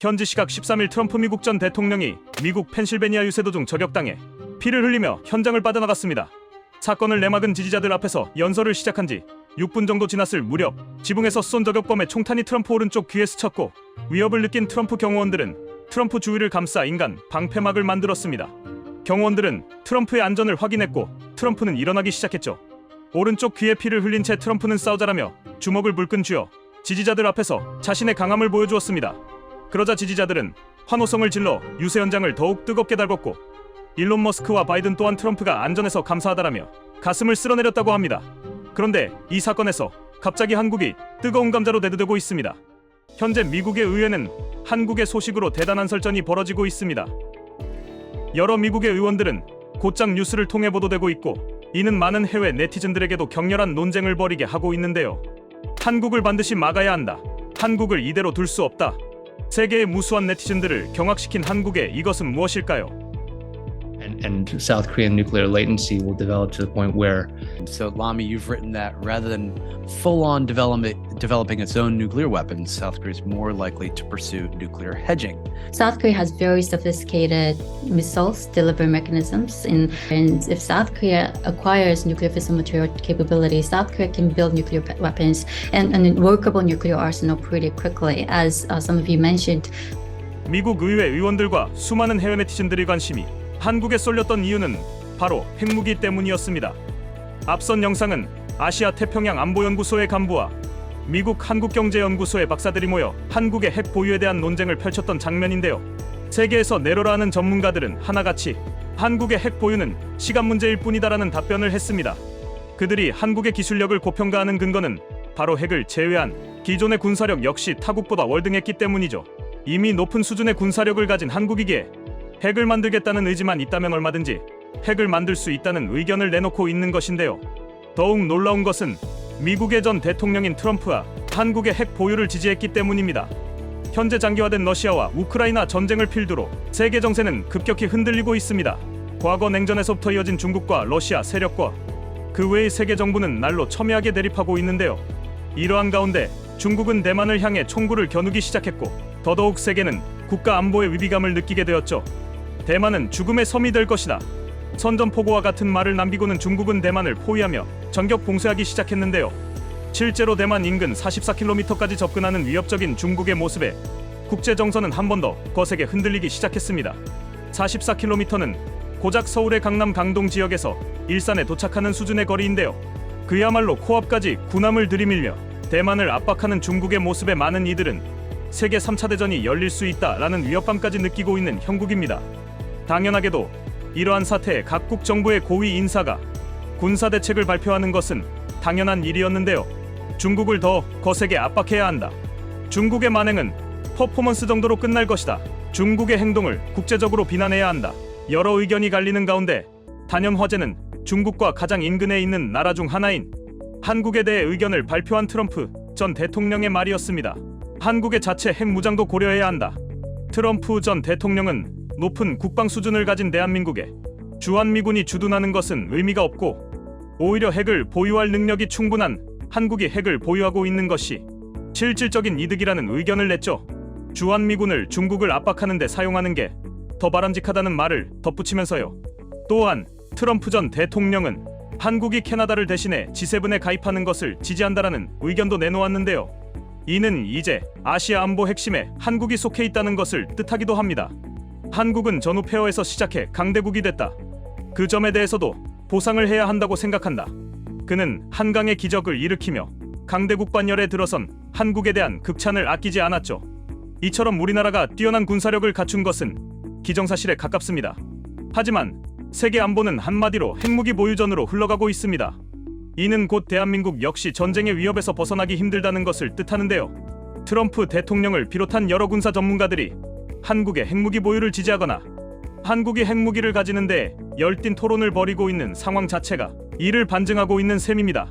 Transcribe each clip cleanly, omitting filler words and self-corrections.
현지 시각 13일 트럼프 미국 전 대통령이 미국 펜실베니아 유세도중 저격당해 피를 흘리며 현장을 빠져나갔습니다. 사건을 내막은 지지자들 앞에서 연설을 시작한 지 6분 정도 지났을 무렵 지붕에서 쏜 저격범의 총탄이 트럼프 오른쪽 귀에 스쳤고 위협을 느낀 트럼프 경호원들은 트럼프 주위를 감싸 인간 방패막을 만들었습니다. 경호원들은 트럼프의 안전을 확인했고 트럼프는 일어나기 시작했죠. 오른쪽 귀에 피를 흘린 채 트럼프는 싸우자라며 주먹을 불끈 쥐어 지지자들 앞에서 자신의 강함을 보여주었습니다. 그러자 지지자들은 환호성을 질러 유세 현장을 더욱 뜨겁게 달궜고 일론 머스크와 바이든 또한 트럼프가 안전해서 감사하다라며 가슴을 쓸어내렸다고 합니다. 그런데 이 사건에서 갑자기 한국이 뜨거운 감자로 대두되고 있습니다. 현재 미국의 의회는 한국의 소식으로 대단한 설전이 벌어지고 있습니다. 여러 미국의 의원들은 곧장 뉴스를 통해 보도되고 있고 이는 많은 해외 네티즌들에게도 격렬한 논쟁을 벌이게 하고 있는데요. 한국을 반드시 막아야 한다. 한국을 이대로 둘 수 없다. 세계의 무수한 네티즌들을 경악시킨 한국의 이것은 무엇일까요? And South Korean nuclear latency will develop to the point where. So, Lamy, you've written that rather than full-on developing its own nuclear weapons, South Korea is more likely to pursue nuclear hedging. South Korea has very sophisticated missiles delivery mechanisms, and if South Korea acquires nuclear fissile material capability, South Korea can build nuclear weapons and a workable nuclear arsenal pretty quickly, as some of you mentioned. 미국 의회 의원들과 수많은 해외 네티즌들의 관심이 한국에 쏠렸던 이유는 바로 핵무기 때문이었습니다. 앞선 영상은 아시아 태평양 안보연구소의 간부와 미국 한국경제연구소의 박사들이 모여 한국의 핵 보유에 대한 논쟁을 펼쳤던 장면인데요. 세계에서 내로라 하는 전문가들은 하나같이 한국의 핵 보유는 시간 문제일 뿐이다라는 답변을 했습니다. 그들이 한국의 기술력을 고평가하는 근거는 바로 핵을 제외한 기존의 군사력 역시 타국보다 월등했기 때문이죠. 이미 높은 수준의 군사력을 가진 한국이기에 핵을 만들겠다는 의지만 있다면 얼마든지 핵을 만들 수 있다는 의견을 내놓고 있는 것인데요. 더욱 놀라운 것은 미국의 전 대통령인 트럼프가 한국의 핵 보유를 지지했기 때문입니다. 현재 장기화된 러시아와 우크라이나 전쟁을 필두로 세계 정세는 급격히 흔들리고 있습니다. 과거 냉전에서부터 이어진 중국과 러시아 세력과 그 외의 세계 정부는 날로 첨예하게 대립하고 있는데요. 이러한 가운데 중국은 대만을 향해 총구를 겨누기 시작했고 더더욱 세계는 국가 안보의 위기감을 느끼게 되었죠. 대만은 죽음의 섬이 될 것이다. 선전포고와 같은 말을 남기고는 중국은 대만을 포위하며 전격 봉쇄하기 시작했는데요. 실제로 대만 인근 44km까지 접근하는 위협적인 중국의 모습에 국제 정서는 한 번 더 거세게 흔들리기 시작했습니다. 44km는 고작 서울의 강남 강동 지역에서 일산에 도착하는 수준의 거리인데요. 그야말로 코앞까지 군함을 들이밀며 대만을 압박하는 중국의 모습에 많은 이들은 세계 3차 대전이 열릴 수 있다라는 위협감까지 느끼고 있는 형국입니다. 당연하게도 이러한 사태에 각국 정부의 고위 인사가 군사대책을 발표하는 것은 당연한 일이었는데요. 중국을 더 거세게 압박해야 한다. 중국의 만행은 퍼포먼스 정도로 끝날 것이다. 중국의 행동을 국제적으로 비난해야 한다. 여러 의견이 갈리는 가운데 단연 화제는 중국과 가장 인근에 있는 나라 중 하나인 한국에 대해 의견을 발표한 트럼프 전 대통령의 말이었습니다. 한국의 자체 핵무장도 고려해야 한다. 트럼프 전 대통령은 높은 국방 수준을 가진 대한민국에 주한미군이 주둔하는 것은 의미가 없고 오히려 핵을 보유할 능력이 충분한 한국이 핵을 보유하고 있는 것이 실질적인 이득이라는 의견을 냈죠. 주한미군을 중국을 압박하는 데 사용하는 게 더 바람직하다는 말을 덧붙이면서요. 또한 트럼프 전 대통령은 한국이 캐나다를 대신해 G7에 가입하는 것을 지지한다라는 의견도 내놓았는데요. 이는 이제 아시아 안보 핵심에 한국이 속해 있다는 것을 뜻하기도 합니다. 한국은 전후 폐허에서 시작해 강대국이 됐다. 그 점에 대해서도 보상을 해야 한다고 생각한다. 그는 한강의 기적을 일으키며 강대국 반열에 들어선 한국에 대한 극찬을 아끼지 않았죠. 이처럼 우리나라가 뛰어난 군사력을 갖춘 것은 기정사실에 가깝습니다. 하지만 세계 안보는 한마디로 핵무기 보유전으로 흘러가고 있습니다. 이는 곧 대한민국 역시 전쟁의 위협에서 벗어나기 힘들다는 것을 뜻하는데요. 트럼프 대통령을 비롯한 여러 군사 전문가들이 한국의 핵무기 보유를 지지하거나 한국이 핵무기를 가지는 데 열띤 토론을 벌이고 있는 상황 자체가 이를 반증하고 있는 셈입니다.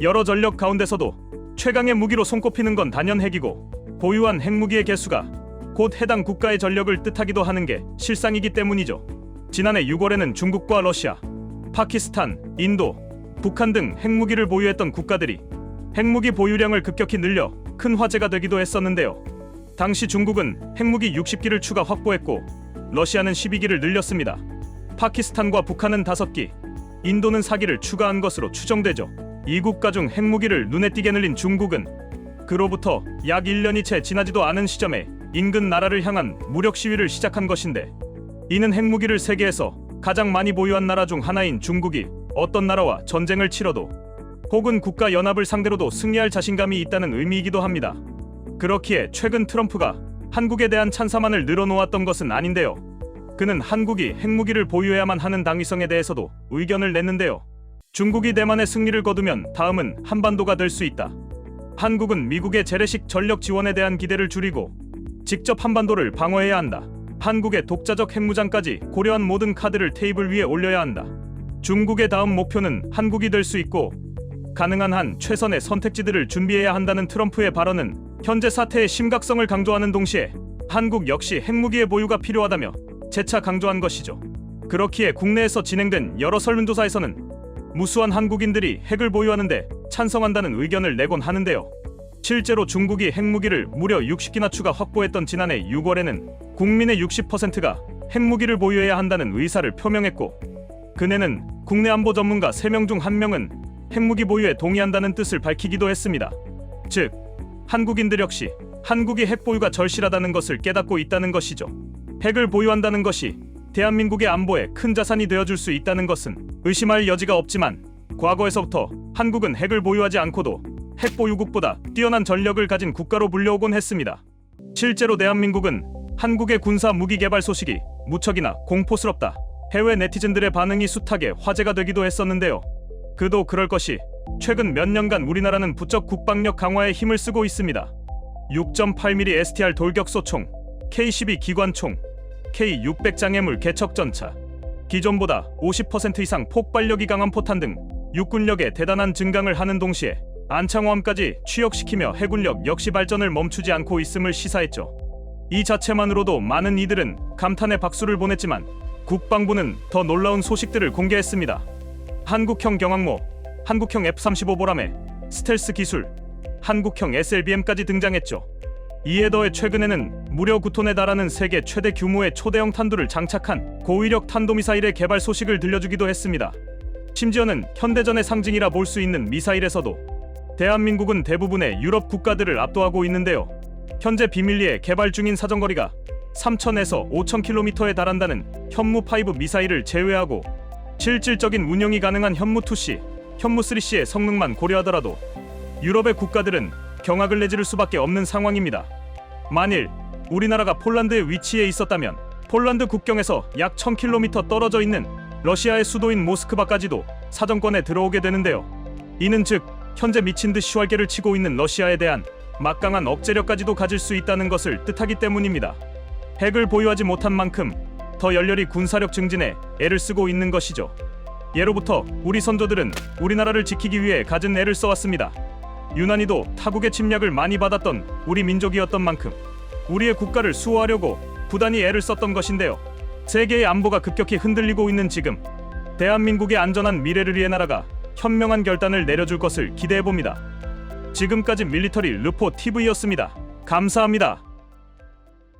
여러 전력 가운데서도 최강의 무기로 손꼽히는 건 단연 핵이고 보유한 핵무기의 개수가 곧 해당 국가의 전력을 뜻하기도 하는 게 실상이기 때문이죠. 지난해 6월에는 중국과 러시아, 파키스탄, 인도, 북한 등 핵무기를 보유했던 국가들이 핵무기 보유량을 급격히 늘려 큰 화제가 되기도 했었는데요. 당시 중국은 핵무기 60기를 추가 확보했고 러시아는 12기를 늘렸습니다. 파키스탄과 북한은 5기, 인도는 4기를 추가한 것으로 추정되죠. 이 국가 중 핵무기를 눈에 띄게 늘린 중국은 그로부터 약 1년이 채 지나지도 않은 시점에 인근 나라를 향한 무력 시위를 시작한 것인데, 이는 핵무기를 세계에서 가장 많이 보유한 나라 중 하나인 중국이 어떤 나라와 전쟁을 치러도 혹은 국가 연합을 상대로도 승리할 자신감이 있다는 의미이기도 합니다. 그렇기에 최근 트럼프가 한국에 대한 찬사만을 늘어놓았던 것은 아닌데요. 그는 한국이 핵무기를 보유해야만 하는 당위성에 대해서도 의견을 냈는데요. 중국이 대만의 승리를 거두면 다음은 한반도가 될 수 있다. 한국은 미국의 재래식 전력 지원에 대한 기대를 줄이고 직접 한반도를 방어해야 한다. 한국의 독자적 핵무장까지 고려한 모든 카드를 테이블 위에 올려야 한다. 중국의 다음 목표는 한국이 될 수 있고 가능한 한 최선의 선택지들을 준비해야 한다는 트럼프의 발언은 현재 사태의 심각성을 강조하는 동시에 한국 역시 핵무기의 보유가 필요하다며 재차 강조한 것이죠. 그렇기에 국내에서 진행된 여러 설문조사에서는 무수한 한국인들이 핵을 보유하는데 찬성한다는 의견을 내곤 하는데요. 실제로 중국이 핵무기를 무려 60기나 추가 확보했던 지난해 6월에는 국민의 60%가 핵무기를 보유해야 한다는 의사를 표명했고, 그내는 국내 안보 전문가 3명 중 1명은 핵무기 보유에 동의한다는 뜻을 밝히기도 했습니다. 즉, 한국인들 역시 한국이 핵 보유가 절실하다는 것을 깨닫고 있다는 것이죠. 핵을 보유한다는 것이 대한민국의 안보에 큰 자산이 되어줄 수 있다는 것은 의심할 여지가 없지만, 과거에서부터 한국은 핵을 보유하지 않고도 핵 보유국보다 뛰어난 전력을 가진 국가로 불려오곤 했습니다. 실제로 대한민국은 한국의 군사 무기 개발 소식이 무척이나 공포스럽다. 해외 네티즌들의 반응이 숱하게 화제가 되기도 했었는데요. 그도 그럴 것이 최근 몇 년간 우리나라는 부쩍 국방력 강화에 힘을 쓰고 있습니다. 6.8mm STR 돌격소총, K-12 기관총, K-600 장애물 개척전차, 기존보다 50% 이상 폭발력이 강한 포탄 등 육군력의 대단한 증강을 하는 동시에 안창호함까지 취역시키며 해군력 역시 발전을 멈추지 않고 있음을 시사했죠. 이 자체만으로도 많은 이들은 감탄의 박수를 보냈지만 국방부는 더 놀라운 소식들을 공개했습니다. 한국형 경항모, 한국형 F-35 보람에 스텔스 기술, 한국형 SLBM까지 등장했죠. 이에 더해 최근에는 무려 9톤에 달하는 세계 최대 규모의 초대형 탄두를 장착한 고위력 탄도미사일의 개발 소식을 들려주기도 했습니다. 심지어는 현대전의 상징이라 볼 수 있는 미사일에서도 대한민국은 대부분의 유럽 국가들을 압도하고 있는데요. 현재 비밀리에 개발 중인 사정거리가 3,000에서 5,000km에 달한다는 현무5 미사일을 제외하고 실질적인 운용이 가능한 현무2C, 현무3C의 성능만 고려하더라도 유럽의 국가들은 경악을 내지를 수밖에 없는 상황입니다. 만일 우리나라가 폴란드에 위치해 있었다면 폴란드 국경에서 약 1,000km 떨어져 있는 러시아의 수도인 모스크바까지도 사정권에 들어오게 되는데요. 이는 즉 현재 미친 듯이 활개를 치고 있는 러시아에 대한 막강한 억제력까지도 가질 수 있다는 것을 뜻하기 때문입니다. 핵을 보유하지 못한 만큼 더 열렬히 군사력 증진에 애를 쓰고 있는 것이죠. 예로부터 우리 선조들은 우리나라를 지키기 위해 갖은 애를 써왔습니다. 유난히도 타국의 침략을 많이 받았던 우리 민족이었던 만큼 우리의 국가를 수호하려고 부단히 애를 썼던 것인데요. 세계의 안보가 급격히 흔들리고 있는 지금 대한민국의 안전한 미래를 위해 나라가 현명한 결단을 내려줄 것을 기대해봅니다. 지금까지 밀리터리 르포 TV였습니다. 감사합니다.